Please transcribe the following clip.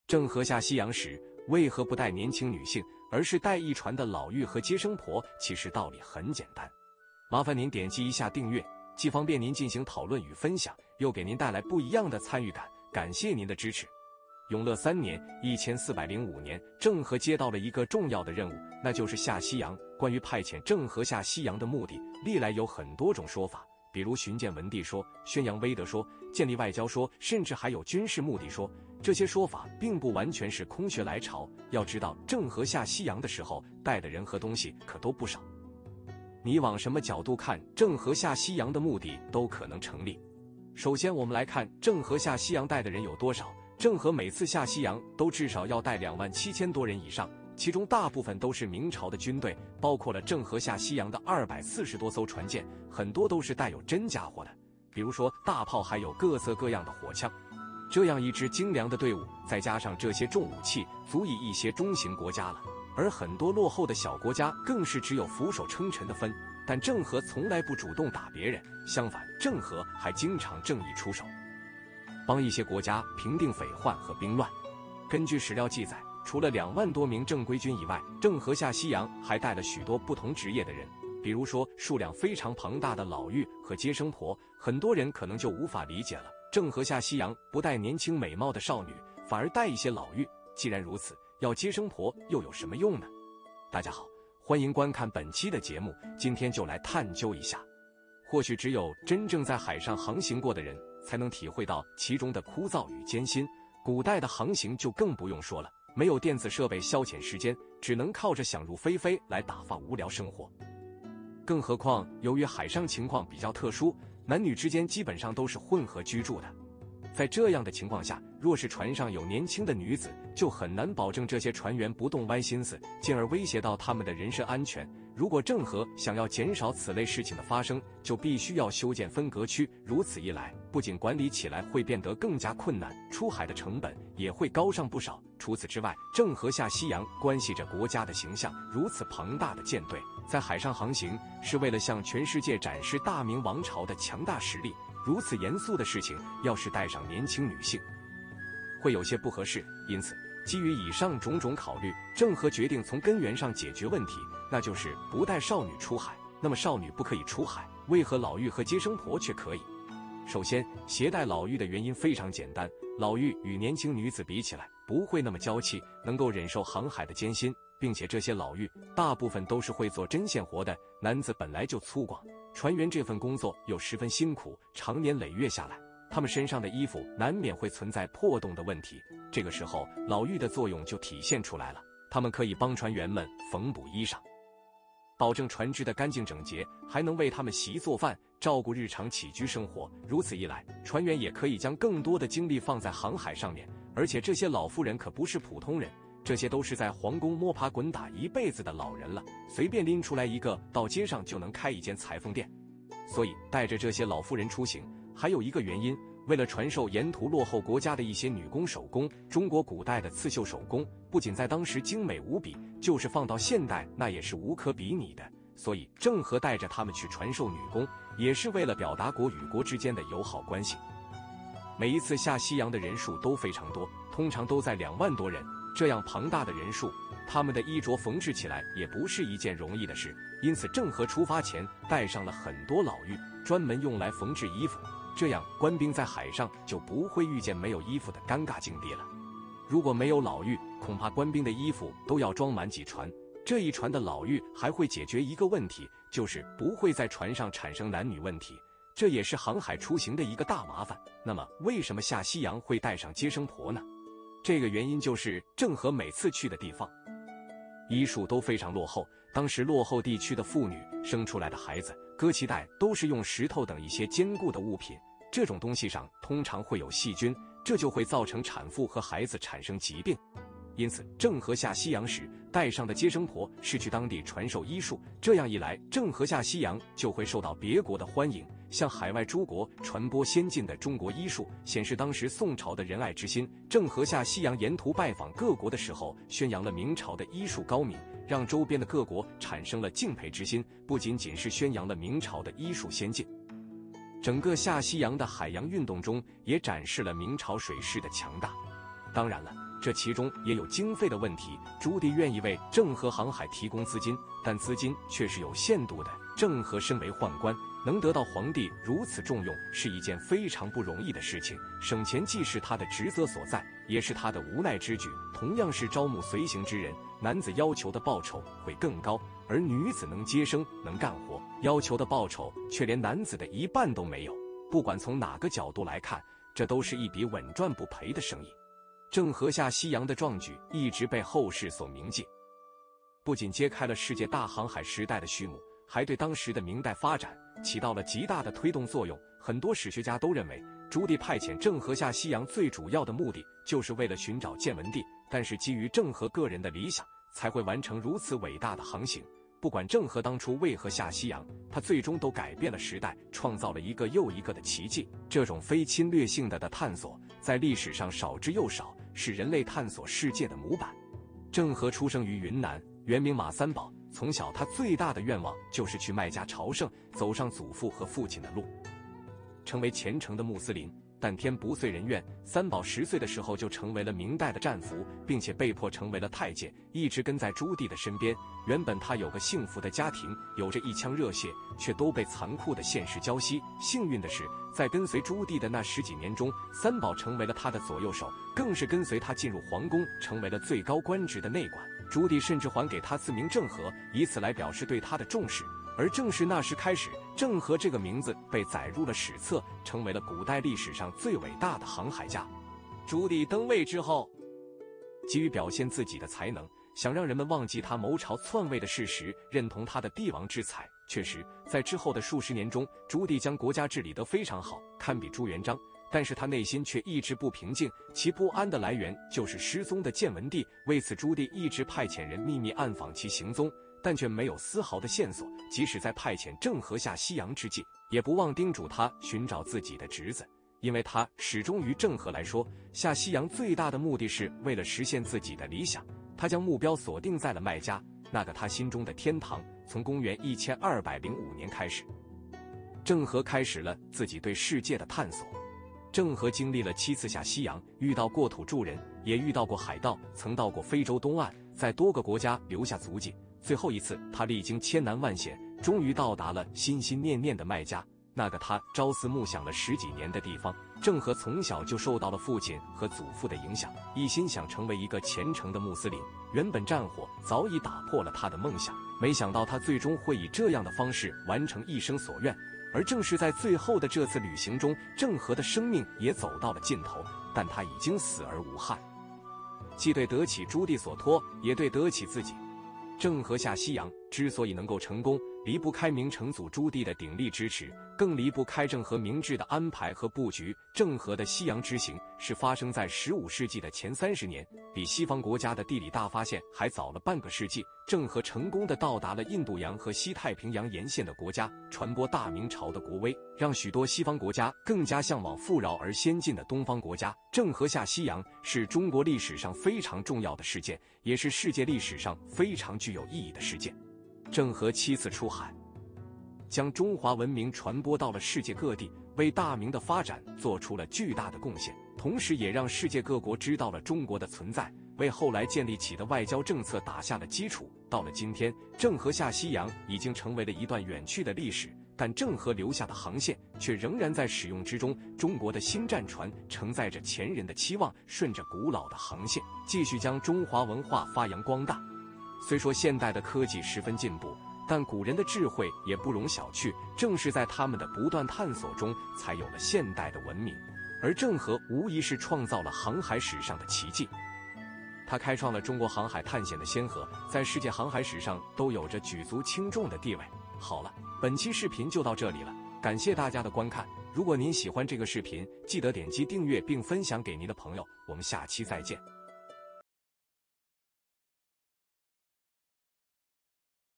郑和下西洋时为何不带年轻女性，而是带一船的老妪和接生婆？其实道理很简单，麻烦您点击一下订阅，既方便您进行讨论与分享，又给您带来不一样的参与感。感谢您的支持。永乐3年1405年，郑和接到了一个重要的任务，那就是下西洋。关于派遣郑和下西洋的目的，历来有很多种说法，比如巡见文帝说、宣扬威德说、建立外交说，甚至还有军事目的说。这些说法并不完全是空穴来潮，要知道郑和下西洋的时候带的人和东西可都不少。你往什么角度看郑和下西洋的目的都可能成立。首先我们来看郑和下西洋带的人有多少。郑和每次下西洋都至少要带27000多人以上，其中大部分都是明朝的军队，包括了郑和下西洋的240多艘船舰，很多都是带有真家伙的，比如说大炮，还有各色各样的火枪。这样一支精良的队伍，再加上这些重武器，足以一些中型国家了。而很多落后的小国家更是只有俯首称臣的分。但郑和从来不主动打别人，相反，郑和还经常正义出手，帮一些国家平定匪患和兵乱。根据史料记载，除了2万多名正规军以外，郑和下西洋还带了许多不同职业的人，比如说数量非常庞大的老妪和接生婆。很多人可能就无法理解了，郑和下西洋不带年轻美貌的少女，反而带一些老妪，既然如此，要接生婆又有什么用呢？大家好，欢迎观看本期的节目，今天就来探究一下。或许只有真正在海上航行过的人才能体会到其中的枯燥与艰辛。古代的航行就更不用说了，没有电子设备消遣时间，只能靠着想入非非来打发无聊生活。更何况由于海上情况比较特殊，男女之间基本上都是混合居住的。在这样的情况下，若是船上有年轻的女子，就很难保证这些船员不动歪心思，进而威胁到他们的人身安全。如果郑和想要减少此类事情的发生，就必须要修建分隔区。如此一来，不仅管理起来会变得更加困难，出海的成本也会高上不少。除此之外，郑和下西洋关系着国家的形象，如此庞大的舰队在海上航行，是为了向全世界展示大明王朝的强大实力。如此严肃的事情，要是带上年轻女性，会有些不合适。因此，基于以上种种考虑，郑和决定从根源上解决问题，那就是不带少女出海。那么少女不可以出海，为何老妪和接生婆却可以？首先，携带老妪的原因非常简单，老妪与年轻女子比起来，不会那么娇气，能够忍受航海的艰辛，并且这些老妪大部分都是会做针线活的，男子本来就粗犷，船员这份工作又十分辛苦，长年累月下来，他们身上的衣服难免会存在破洞的问题。这个时候，老妪的作用就体现出来了，他们可以帮船员们缝补衣裳，保证船只的干净整洁，还能为他们洗衣做饭，照顾日常起居生活。如此一来，船员也可以将更多的精力放在航海上面。而且这些老妇人可不是普通人，这些都是在皇宫摸爬滚打一辈子的老人了，随便拎出来一个，到街上就能开一间裁缝店。所以带着这些老妇人出行，还有一个原因，为了传授沿途落后国家的一些女工手工。中国古代的刺绣手工不仅在当时精美无比，就是放到现代那也是无可比拟的。所以郑和带着他们去传授女工，也是为了表达国与国之间的友好关系。每一次下西洋的人数都非常多，通常都在2万多人。这样庞大的人数，他们的衣着缝制起来也不是一件容易的事，因此郑和出发前带上了很多老妪，专门用来缝制衣服。这样官兵在海上就不会遇见没有衣服的尴尬境地了。如果没有老妪，恐怕官兵的衣服都要装满几船。这一船的老妪还会解决一个问题，就是不会在船上产生男女问题，这也是航海出行的一个大麻烦。那么为什么下西洋会带上接生婆呢？这个原因就是郑和每次去的地方医术都非常落后，当时落后地区的妇女生出来的孩子割脐带都是用石头等一些坚固的物品，这种东西上通常会有细菌，这就会造成产妇和孩子产生疾病。因此郑和下西洋时带上的接生婆是去当地传授医术，这样一来，郑和下西洋就会受到别国的欢迎，向海外诸国传播先进的中国医术，显示当时宋朝的仁爱之心。郑和下西洋沿途拜访各国的时候，宣扬了明朝的医术高明，让周边的各国产生了敬佩之心，不仅仅是宣扬了明朝的医术先进，整个下西洋的海洋运动中也展示了明朝水师的强大。当然了，这其中也有经费的问题。朱棣愿意为郑和航海提供资金，但资金却是有限度的。郑和身为宦官，能得到皇帝如此重用，是一件非常不容易的事情。省钱既是他的职责所在，也是他的无奈之举。同样是招募随行之人，男子要求的报酬会更高，而女子能接生能干活，要求的报酬却连男子的一半都没有。不管从哪个角度来看，这都是一笔稳赚不赔的生意。郑和下西洋的壮举一直被后世所铭记，不仅揭开了世界大航海时代的序幕，还对当时的明代发展起到了极大的推动作用。很多史学家都认为，朱棣派遣郑和下西洋最主要的目的就是为了寻找建文帝，但是基于郑和个人的理想，才会完成如此伟大的航行。不管郑和当初为何下西洋，他最终都改变了时代，创造了一个又一个的奇迹。这种非侵略性的探索，在历史上少之又少，是人类探索世界的模板。郑和出生于云南，原名马三宝。从小他最大的愿望就是去麦加朝圣，走上祖父和父亲的路，成为虔诚的穆斯林。但天不遂人愿，三宝10岁的时候就成为了明代的战俘，并且被迫成为了太监，一直跟在朱棣的身边。原本他有个幸福的家庭，有着一腔热血，却都被残酷的现实浇熄。幸运的是，在跟随朱棣的那10几年中，三宝成为了他的左右手，更是跟随他进入皇宫，成为了最高官职的内管。朱棣甚至还给他赐名郑和，以此来表示对他的重视。而正是那时开始，郑和这个名字被载入了史册，成为了古代历史上最伟大的航海家。朱棣登位之后，急于表现自己的才能，想让人们忘记他谋朝篡位的事实，认同他的帝王之才。确实，在之后的数十年中，朱棣将国家治理得非常好，堪比朱元璋。但是他内心却一直不平静，其不安的来源就是失踪的建文帝。为此，朱棣一直派遣人秘密暗访其行踪，但却没有丝毫的线索。即使在派遣郑和下西洋之际，也不忘叮嘱他寻找自己的侄子，因为他始终于郑和来说，下西洋最大的目的是为了实现自己的理想。他将目标锁定在了麦加，那个他心中的天堂。从公元1205年开始，郑和开始了自己对世界的探索。郑和经历了7次下西洋，遇到过土著人，也遇到过海盗，曾到过非洲东岸，在多个国家留下足迹。最后一次，他历经千难万险，终于到达了心心念念的麦加，那个他朝思暮想了10几年的地方。郑和从小就受到了父亲和祖父的影响，一心想成为一个虔诚的穆斯林。原本战火早已打破了他的梦想，没想到他最终会以这样的方式完成一生所愿。而正是在最后的这次旅行中，郑和的生命也走到了尽头，但他已经死而无憾，既对得起朱棣所托，也对得起自己。郑和下西洋之所以能够成功，离不开明成祖朱棣的鼎力支持，更离不开郑和明智的安排和布局。郑和的西洋之行是发生在15世纪的前30年，比西方国家的地理大发现还早了半个世纪。郑和成功地到达了印度洋和西太平洋沿线的国家，传播大明朝的国威，让许多西方国家更加向往富饶而先进的东方国家。郑和下西洋是中国历史上非常重要的事件，也是世界历史上非常具有意义的事件。郑和7次出海，将中华文明传播到了世界各地，为大明的发展做出了巨大的贡献，同时也让世界各国知道了中国的存在，为后来建立起的外交政策打下了基础。到了今天，郑和下西洋已经成为了一段远去的历史，但郑和留下的航线却仍然在使用之中。中国的新战船承载着前人的期望，顺着古老的航线，继续将中华文化发扬光大。虽说现代的科技十分进步，但古人的智慧也不容小觑，正是在他们的不断探索中，才有了现代的文明。而郑和无疑是创造了航海史上的奇迹，他开创了中国航海探险的先河，在世界航海史上都有着举足轻重的地位。好了，本期视频就到这里了，感谢大家的观看。如果您喜欢这个视频，记得点击订阅并分享给您的朋友，我们下期再见。